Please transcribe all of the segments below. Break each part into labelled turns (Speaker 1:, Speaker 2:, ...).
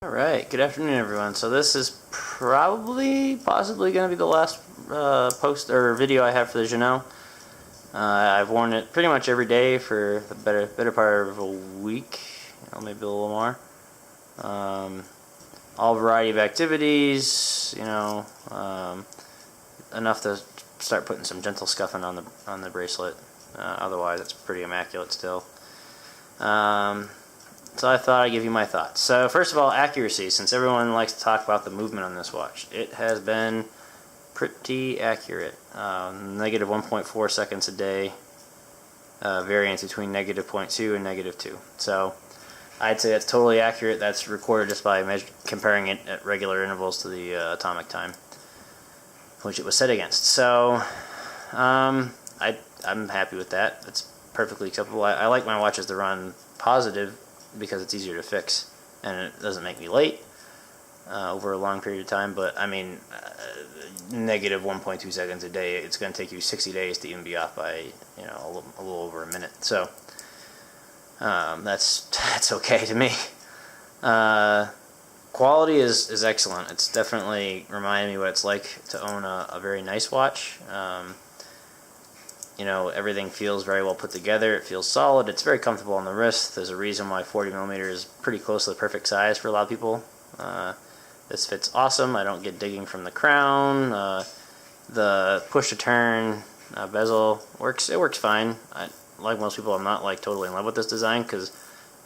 Speaker 1: Alright, good afternoon everyone. So this is possibly going to be the last post or video I have for the Ginault. I've worn it pretty much every day for the better part of a week, maybe a little more. All variety of activities, enough to start putting some gentle scuffing on the bracelet. Otherwise, it's pretty immaculate still. So I thought I'd give you my thoughts. So first of all, accuracy. Since everyone likes to talk about the movement on this watch, it has been pretty accurate. Negative 1.4 seconds a day, variance between negative 0.2 and negative 2. So I'd say that's totally accurate. That's recorded just by comparing it at regular intervals to the atomic time, which it was set against. So I'm happy with that. It's perfectly acceptable. I like my watches to run positive because it's easier to fix and it doesn't make me late over a long period of time. But I mean, negative 1.2 seconds a day, it's going to take you 60 days to even be off by a little over a minute. So that's okay to me. Quality is excellent. It's definitely reminding me what it's like to own a very nice watch. Everything feels very well put together. It feels solid. It's very comfortable on the wrist. There's a reason why 40mm is pretty close to the perfect size for a lot of people. This fits awesome. I don't get digging from the crown. The push-to-turn bezel works. It works fine. Like most people, I'm not totally in love with this design because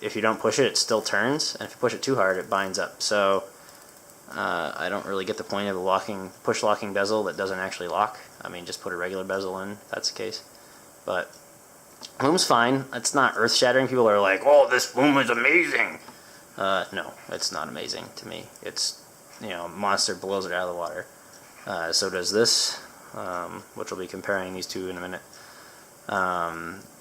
Speaker 1: if you don't push it, it still turns, and if you push it too hard, it binds up. So I don't really get the point of the push-locking bezel that doesn't actually lock. I mean, just put a regular bezel in if that's the case. But Lume's fine. It's not earth-shattering. People are like, "Oh, this Lume is amazing." No, it's not amazing to me. It's a monster blows it out of the water. So does this, which we'll be comparing these two in a minute.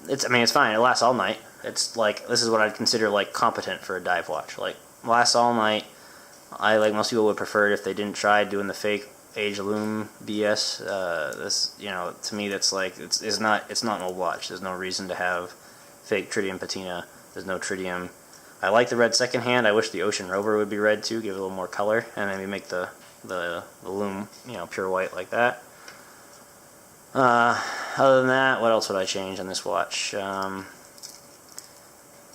Speaker 1: It's fine. It lasts all night. It's this is what I'd consider competent for a dive watch. Lasts all night. I, like most people, would prefer it if they didn't try doing the fake age Lume BS. This, to me, that's it's not an old watch. There's no reason to have fake tritium patina. There's no tritium. I like the red second hand. I wish the Ocean-Rover would be red too, give it a little more color, and maybe make the Lume, pure white like that. Other than that, what else would I change on this watch?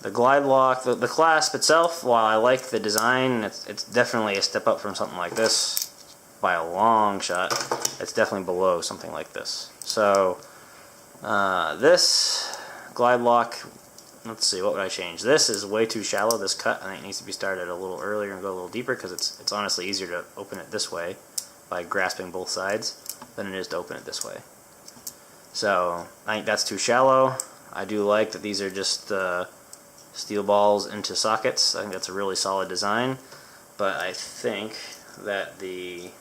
Speaker 1: The glide lock, the clasp itself, while I like the design, it's definitely a step up from something like this by a long shot. It's definitely below something like this. So this glide lock, let's see, what would I change? This is way too shallow, this cut. I think it needs to be started a little earlier and go a little deeper because it's honestly easier to open it this way by grasping both sides than it is to open it this way. So I think that's too shallow. I do like that these are just steel balls into sockets. I think that's a really solid design, but I think that they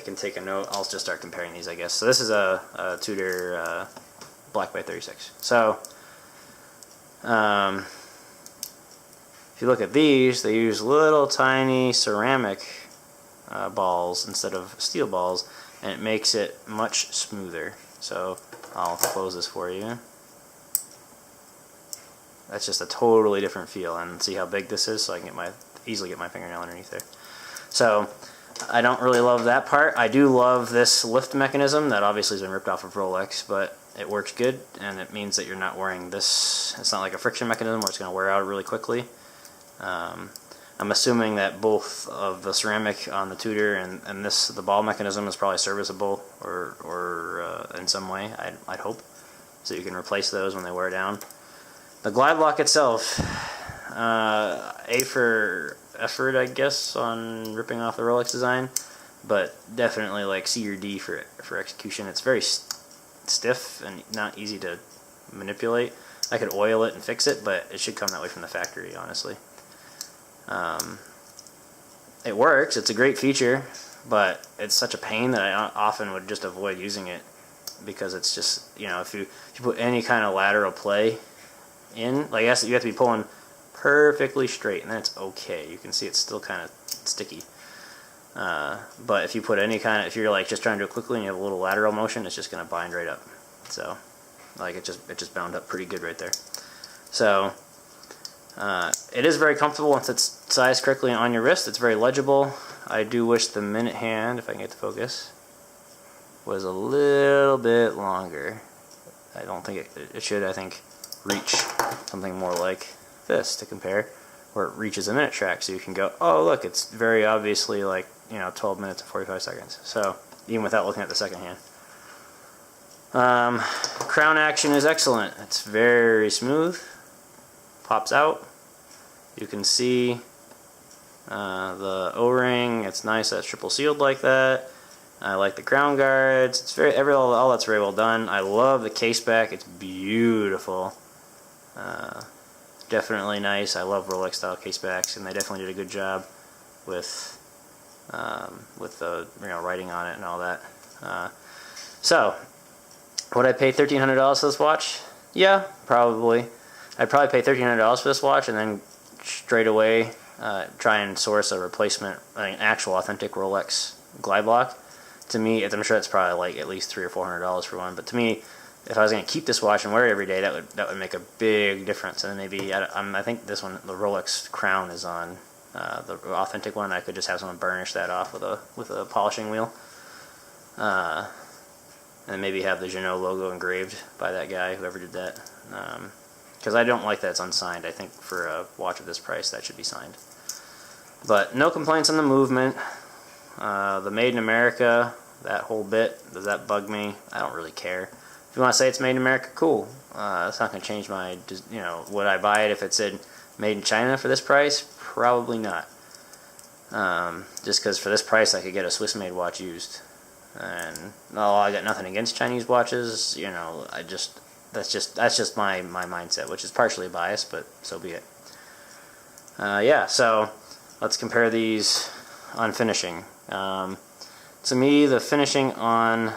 Speaker 1: can take a note. I'll just start comparing these, I guess. So this is a Tudor Black by 36. So if you look at these, they use little tiny ceramic balls instead of steel balls, and it makes it much smoother. So I'll close this for you. That's just a totally different feel, and see how big this is, so I can easily get my fingernail underneath there. So I don't really love that part. I do love this lift mechanism that obviously has been ripped off of Rolex, but it works good, and it means that you're not wearing this. It's not like a friction mechanism where it's going to wear out really quickly. I'm assuming that both of the ceramic on the Tudor and the ball mechanism is probably serviceable or in some way, I'd hope, so you can replace those when they wear down. The glide lock itself, A for effort, I guess, on ripping off the Rolex design, but definitely C or D for execution. It's very stiff and not easy to manipulate. I could oil it and fix it, but it should come that way from the factory, honestly. It works. It's a great feature, but it's such a pain that I often would just avoid using it because it's just, if you put any kind of lateral play in, you have to be pulling perfectly straight, and then it's okay. You can see it's still kind of sticky. But if you put any if you're just trying to do it quickly and you have a little lateral motion, it's just going to bind right up. So, it just bound up pretty good right there. So, It is very comfortable once it's sized correctly on your wrist. It's very legible. I do wish the minute hand, if I can get the focus, was a little bit longer. I don't think it should, I think, reach something more like this to compare, where it reaches a minute track, so you can go, oh look, it's very obviously like, 12 minutes and 45 seconds. So even without looking at the second hand. Crown action is excellent. It's very smooth. Pops out. You can see the O-ring. It's nice that it's triple sealed like that. I like the crown guards. It's all that's very well done. I love the case back. It's beautiful. Definitely nice. I love Rolex style case backs, and they definitely did a good job with the writing on it and all that. So, would I pay $1,300 for this watch? Yeah, probably. I'd probably pay $1,300 for this watch and then straight away try and source a replacement, an actual authentic Rolex glide block. To me, I'm sure it's probably like at least $300 or $400 for one. But to me, if I was going to keep this watch and wear it every day, that would make a big difference. And then maybe I think this one, the Rolex crown, is on the authentic one. I could just have someone burnish that off with a polishing wheel. And maybe have the Ginault logo engraved by that guy, whoever did that. Because I don't like that it's unsigned. I think for a watch of this price, that should be signed. But no complaints on the movement. The Made in America, that whole bit, does that bug me? I don't really care. If you want to say it's Made in America, cool. That's not going to change my, would I buy it if it said Made in China for this price? Probably not. Just because for this price I could get a Swiss-made watch used. And I got nothing against Chinese watches, that's just my mindset, which is partially biased, but so be it. Yeah, so let's compare these on finishing. To me, the finishing on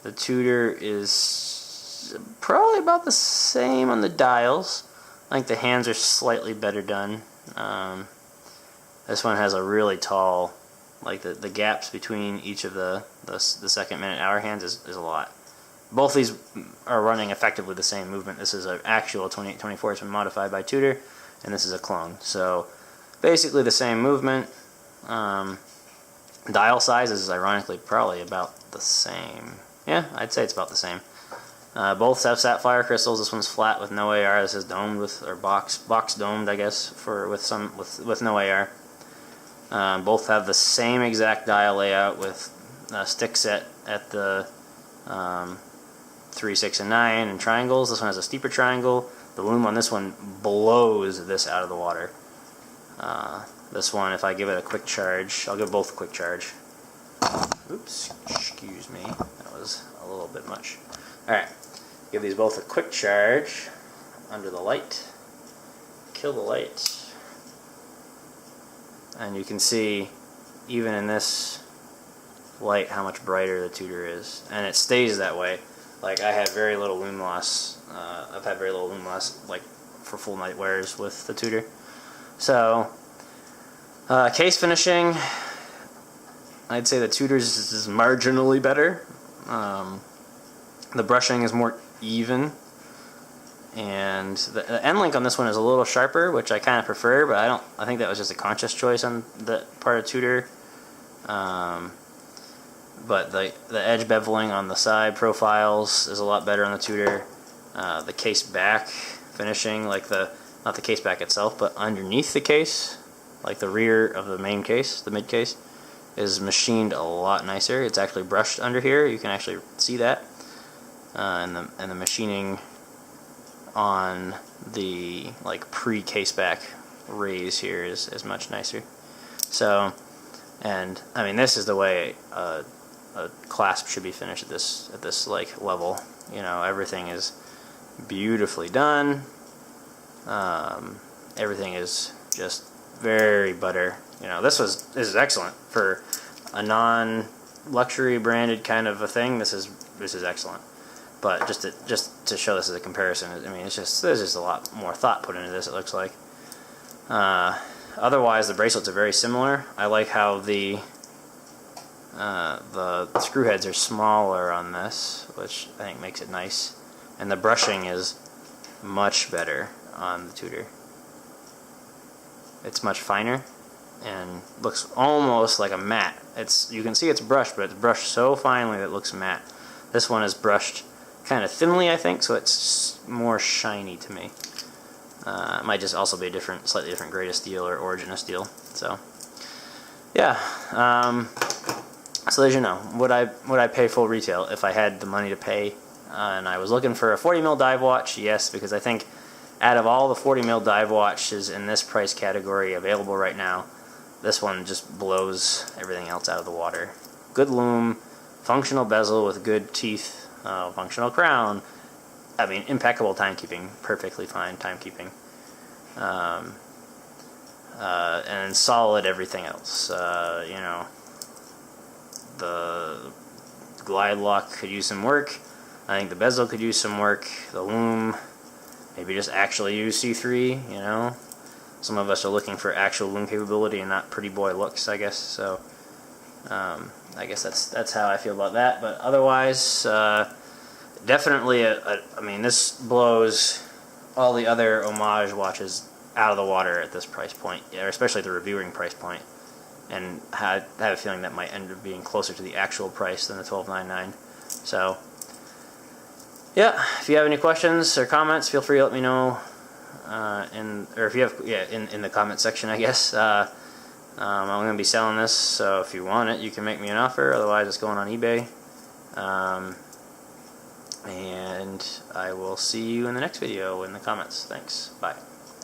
Speaker 1: the Tudor is probably about the same on the dials. I think the hands are slightly better done. This one has a really tall, like the gaps between each of the second, minute, hour hands is a lot. Both these are running effectively the same movement. This is an actual 2824. It's been modified by Tudor, and this is a clone. So basically the same movement. Dial size is ironically probably about the same. Yeah, I'd say it's about the same. Both have sapphire crystals. This one's flat with no AR. This is domed or box domed, I guess, with no AR. Both have the same exact dial layout with a stick set at the 3, 6, and 9 and triangles. This one has a steeper triangle. The Lume on this one blows this out of the water. This one, if I give it a quick charge, I'll give both a quick charge. Oops, excuse me, that was a little bit much. Alright, give these both a quick charge under the light. Kill the light. And you can see, even in this light, how much brighter the Tudor is. And it stays that way. Like, I have very little lume loss. I've had very little lume loss, like, for full night wears with the Tudor. So, case finishing, I'd say the Tudor's is marginally better. The brushing is more even. And the end link on this one is a little sharper, which I kind of prefer, but I think that was just a conscious choice on the part of Tudor. But the edge beveling on the side profiles is a lot better on the Tudor. The case back finishing, like not the case back itself, but underneath the case, like the rear of the main case, the mid case, is machined a lot nicer. It's actually brushed under here. You can actually see that, and the machining on the pre-case back raise here is much nicer. So, and I mean, this is the way a clasp should be finished at this level. Everything is beautifully done. Everything is just very butter. This is excellent for a non-luxury branded kind of a thing. This is excellent. But just to show this as a comparison, I mean, there's just a lot more thought put into this, it looks like. Otherwise, the bracelets are very similar. I like how the screw heads are smaller on this, which I think makes it nice. And the brushing is much better on the Tudor. it's much finer and looks almost like a matte. You can see it's brushed, but it's brushed so finely that it looks matte. This one is brushed kind of thinly, I think, so it's more shiny to me. It might just also be a slightly different grade of steel or origin of steel. So, yeah. So as you know, would I pay full retail if I had the money to pay? And I was looking for a 40 mil dive watch. Yes, because I think out of all the 40 mil dive watches in this price category available right now, this one just blows everything else out of the water. Good lume, functional bezel with good teeth, functional crown. I mean, impeccable timekeeping, perfectly fine timekeeping, and solid everything else. You know, the glide lock could use some work. I think the bezel could use some work. The lume, maybe just actually use C3. You know, some of us are looking for actual lume capability and not pretty boy looks, I guess. So, I guess that's how I feel about that. But otherwise, definitely, I mean, this blows all the other homage watches out of the water at this price point, or especially the reviewing price point. And I have a feeling that might end up being closer to the actual price than the $12.99. So, yeah, if you have any questions or comments, feel free to let me know. In the comment section, I guess. I'm going to be selling this, so if you want it, you can make me an offer. Otherwise, it's going on eBay. And I will see you in the next video in the comments. Thanks. Bye.